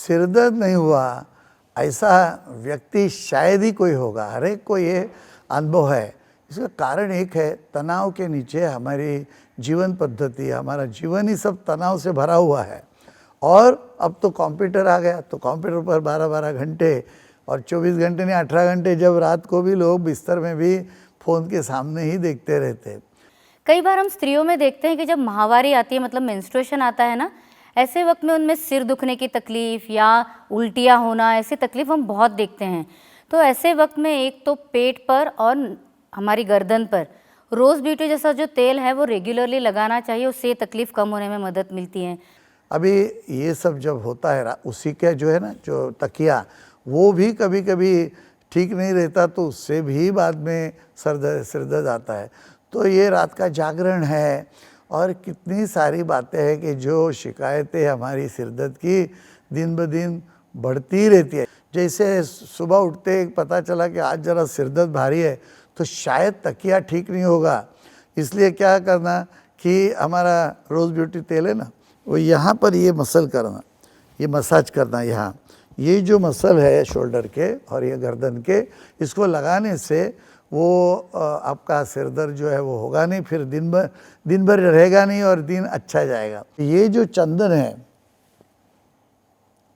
सिर दर्द नहीं हुआ ऐसा व्यक्ति शायद ही कोई होगा, हर एक को ये अनुभव है। इसका कारण एक है, तनाव के नीचे हमारी जीवन पद्धति, हमारा जीवन ही सब तनाव से भरा हुआ है। और अब तो कंप्यूटर आ गया, तो कंप्यूटर पर 12-12 घंटे और 24 घंटे नहीं 18 घंटे, जब रात को भी लोग बिस्तर में भी फ़ोन के सामने ही देखते रहते। कई बार हम स्त्रियों में देखते हैं कि जब माहवारी आती है, मतलब मेंस्ट्रुएशन आता है ना, ऐसे वक्त में उनमें सिर दुखने की तकलीफ या उल्टियाँ होना, ऐसी तकलीफ हम बहुत देखते हैं। तो ऐसे वक्त में एक तो पेट पर और हमारी गर्दन पर रोज़ ब्यूटी जैसा जो तेल है वो रेगुलरली लगाना चाहिए, उससे तकलीफ कम होने में मदद मिलती है। अभी ये सब जब होता है उसी का जो है ना, जो तकिया, वो भी कभी कभी ठीक नहीं रहता, तो उससे भी बाद में सिर दर्द आता है। तो ये रात का जागरण है और कितनी सारी बातें हैं कि जो शिकायतें हमारी सिर दर्द की दिन ब दिन बढ़ती रहती है। जैसे सुबह उठते पता चला कि आज ज़रा सिर दर्द भारी है, तो शायद तकिया ठीक नहीं होगा। इसलिए क्या करना कि हमारा रोज़ ब्यूटी तेल है ना, वो यहाँ पर ये मसल करना, ये मसाज करना, यहाँ ये जो मसल है शोल्डर के और ये गर्दन के, इसको लगाने से वो आपका सिर दर्द जो है वो होगा नहीं, फिर दिन भर रहेगा नहीं और दिन अच्छा जाएगा। ये जो चंदन है,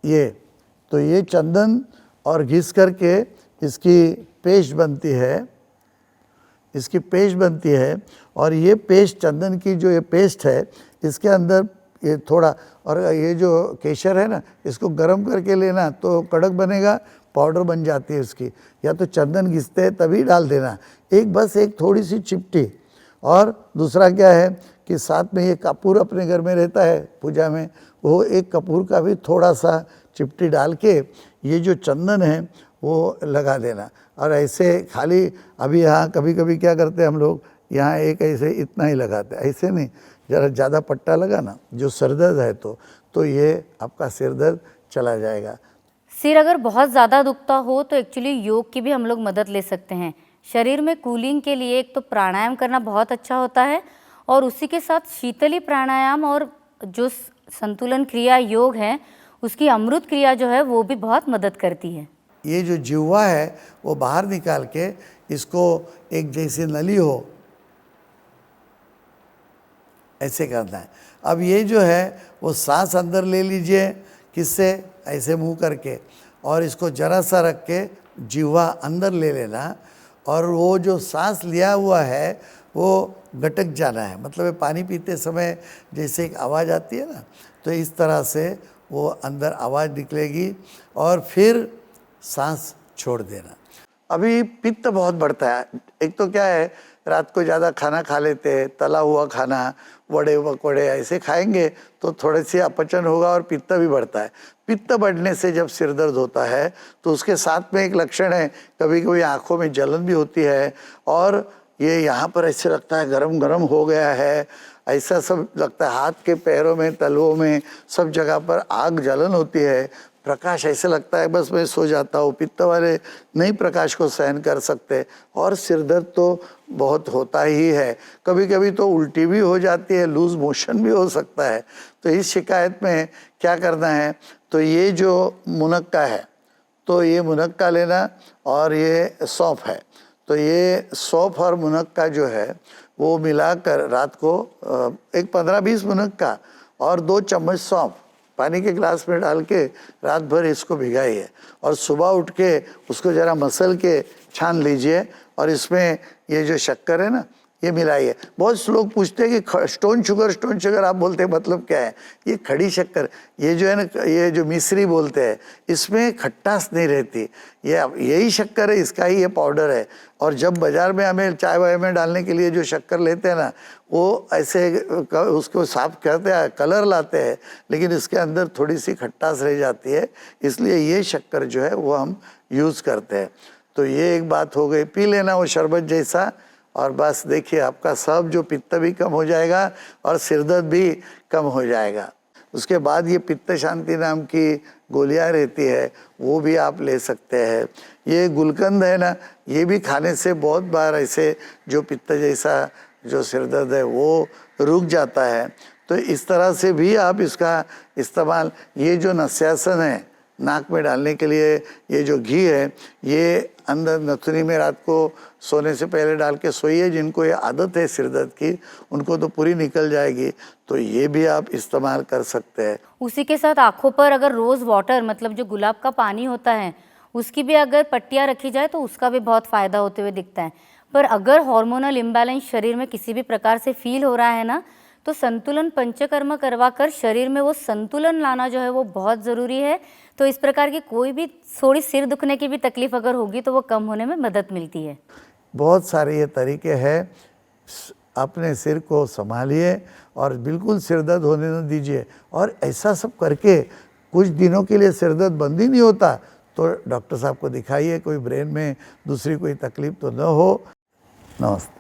ये चंदन और घिस करके इसकी पेस्ट बनती है, और ये पेस्ट, चंदन की जो ये पेस्ट है, इसके अंदर ये थोड़ा, और ये जो केसर है ना, इसको गर्म करके लेना तो कड़क बनेगा, पाउडर बन जाती है उसकी। या तो चंदन घिसते हैं तभी डाल देना, बस एक थोड़ी सी चिपटी। और दूसरा क्या है कि साथ में ये कपूर अपने घर में रहता है पूजा में, वो एक कपूर का भी थोड़ा सा चिपटी डाल के ये जो चंदन है वो लगा देना। और ऐसे खाली अभी यहाँ कभी कभी क्या करते हैं हम लोग, यहाँ एक ऐसे इतना ही लगाते हैं, ऐसे नहीं, ज़रा ज़्यादा पट्टा लगा ना, जो सिर दर्द है तो ये आपका सिर दर्द चला जाएगा। सिर अगर बहुत ज़्यादा दुखता हो तो एक्चुअली योग की भी हम लोग मदद ले सकते हैं। शरीर में कूलिंग के लिए एक तो प्राणायाम करना बहुत अच्छा होता है, और उसी के साथ शीतली प्राणायाम और जो संतुलन क्रिया योग है उसकी अमृत क्रिया जो है वो भी बहुत मदद करती है। ये जो जिह्वा है वो बाहर निकाल के इसको एक जैसे नली हो ऐसे करना है। अब ये जो है वो सांस अंदर ले लीजिए, किससे, ऐसे मुंह करके, और इसको जरा सा रख के जिह्वा अंदर ले लेना, और वो जो सांस लिया हुआ है वो गटक जाना है। मतलब पानी पीते समय जैसे एक आवाज़ आती है ना, तो इस तरह से वो अंदर आवाज़ निकलेगी और फिर सांस छोड़ देना। अभी पित्त बहुत बढ़ता है। एक तो क्या है, रात को ज़्यादा खाना खा लेते हैं, तला हुआ खाना, वड़े वकोड़े ऐसे खाएंगे तो थोड़े से अपचन होगा और पित्त भी बढ़ता है। पित्त बढ़ने से जब सिर दर्द होता है तो उसके साथ में एक लक्षण है, कभी कभी आँखों में जलन भी होती है, और ये यहाँ पर ऐसे लगता है गरम गरम हो गया है, ऐसा सब लगता है। हाथ के पैरों में, तलवों में, सब जगह पर आग जलन होती है। प्रकाश ऐसे लगता है बस मैं सो जाता हूँ। पित्त वाले नहीं प्रकाश को सहन कर सकते, और सिर दर्द तो बहुत होता ही है। कभी कभी तो उल्टी भी हो जाती है, लूज मोशन भी हो सकता है। तो इस शिकायत में क्या करना है, तो ये जो मुनक्का है, तो ये मुनक्का लेना, और ये सौंफ है, तो ये सौंफ और मुनक्का जो है वो मिलाकर रात को एक 15-20 मुनक्का और 2 चम्मच सौंफ पानी के गिलास में डाल के रात भर इसको भिगाइए, और सुबह उठ के उसको ज़रा मसल के छान लीजिए, और इसमें ये जो शक्कर है ना ये मिलाइए। बहुत से लोग पूछते हैं कि स्टोन शुगर आप बोलते हैं मतलब क्या है। ये खड़ी शक्कर, ये जो है ना, ये जो मिश्री बोलते हैं, इसमें खट्टास नहीं रहती। ये यही शक्कर है, इसका ही ये पाउडर है। और जब बाज़ार में हमें चाय वाय में डालने के लिए जो शक्कर लेते हैं ना, वो ऐसे उसको साफ करते हैं, कलर लाते हैं, लेकिन इसके अंदर थोड़ी सी खट्टास रह जाती है, इसलिए ये शक्कर जो है वो हम यूज़ करते हैं। तो ये एक बात हो गई, पी लेना वो शरबत जैसा, और बस देखिए आपका सब जो पित्त भी कम हो जाएगा और सिर दर्द भी कम हो जाएगा। उसके बाद ये पित्त शांति नाम की गोलियां रहती है, वो भी आप ले सकते हैं। ये गुलकंद है ना, ये भी खाने से बहुत बार ऐसे जो पित्त जैसा जो सिर दर्द है वो रुक जाता है। तो इस तरह से भी आप इसका इस्तेमाल, ये जो नस्यासन है नाक में डालने के लिए ये जो घी है ये अंदर नथुनी में रात को सोने से पहले डाल के सोइए। जिनको ये आदत है सिर दर्द की उनको तो पूरी निकल जाएगी, तो ये भी आप इस्तेमाल कर सकते हैं। उसी के साथ आँखों पर अगर रोज़ वाटर मतलब जो गुलाब का पानी होता है उसकी भी अगर पट्टियाँ रखी जाए तो उसका भी बहुत फ़ायदा होते हुए दिखता है। पर अगर हार्मोनल इम्बैलेंस शरीर में किसी भी प्रकार से फील हो रहा है ना, तो संतुलन पंचकर्म करवाकर शरीर में वो संतुलन लाना जो है वो बहुत ज़रूरी है। तो इस प्रकार की कोई भी थोड़ी सिर दुखने की भी तकलीफ अगर होगी तो वो कम होने में मदद मिलती है। बहुत सारे ये तरीके हैं, अपने सिर को संभालिए और बिल्कुल सिर दर्द होने न दीजिए। और ऐसा सब करके कुछ दिनों के लिए सिर दर्द बंद ही नहीं होता तो डॉक्टर साहब को दिखाइए, कोई ब्रेन में दूसरी कोई तकलीफ तो न हो। नमस्ते।